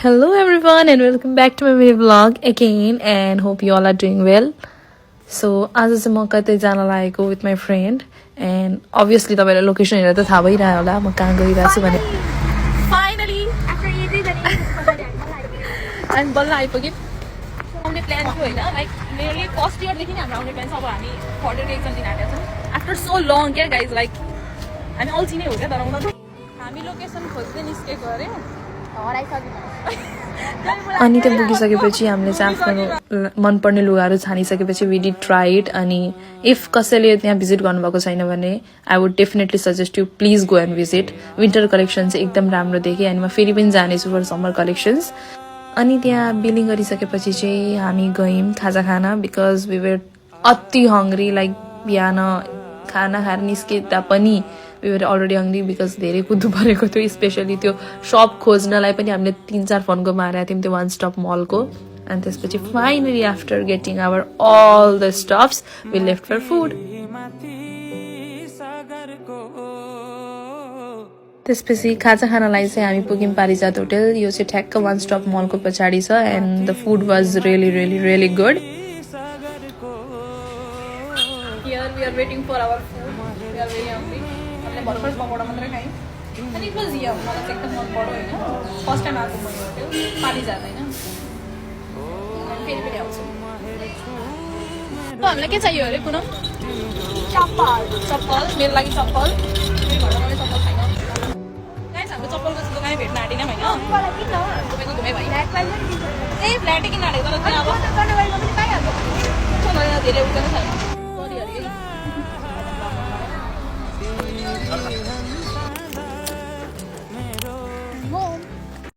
Hello everyone and welcome back to my vlog again and hope you all are doing well. So आज चाहिँ म कतै जान लागेको with my friend and obviously तपाईहरुलाई location हेरेर त थाहा भइरह्यो होला म कहाँ गइरहेको छु भने. Finally after and बल्ल आइपुग्यो. हामीले प्लान थियो हैन लाइक nearly फर्स्ट इयर देखि नै हाम्रो आउने प्लान छ अब हामी फर्दर एक्जाम दिन आएका छौं. After so long क्या guys like हामी अल्छी नै हो क्या तर हामी लोकेसन खोज्दै निस्केको अरे अनि त्यो पुगिसकेपछि हामीले चाहिँ आफ्नो मनपर्ने लुगाहरू छानिसकेपछि वी डिड ट्राई इट. अनि इफ कसैले त्यहाँ भिजिट गर्नुभएको छैन भने I would definitely suggest you please go and visit. Winter collection चाहिँ एकदम राम्रो देखेँ अनि म फेरि पनि जानेछु फर समर कलेक्सन्स. अनि त्यहाँ बिलिङ गरिसकेपछि चाहिँ हामी गयौँ खाजा खान बिकज वी वर अति हङ्ग्री. लाइक बिहान खाना खाएर निस्किँदा पनि we were already hungry because धेरै कुद्नु परेको थियो. स्पेशली त्यो शप खोज्नलाई पनि हामीले 3-4 फोनको मारेका थियौँ त्यो वान स्टप मलको. अनि त्यसपछि finally after getting our all the stops we left for food. त्यसपछि खाजा खानलाई चाहिँ हामी पुग्यौँ पारिजात होटल. यो चाहिँ ठ्याक्क वान स्टप मलको पछाडि छ and the food was really good. Here we are waiting for our food. We are very hungry. भर्खर पकौडा मात्रै खाएँ अनि इट वाज यम. मलाई चाहिँ एकदम मन पर्यो होइन. फर्स्ट टाइम आएको म यो होटल पारिजात होइन. फेरि आउँछु. हामीलाई के चाहियो अरे पुनः चप्पल मेरो लागि चप्पल. घरमा मैले चप्पल छैन गाइस. हाम्रो चप्पलको दोकानै भेट्न आँटेनौँ होइन. तपाईँको घुमे भाइ ए फ्ल्याटै किन आँटेको तर त्यहाँ अब धेरै उठ्दैन छैन.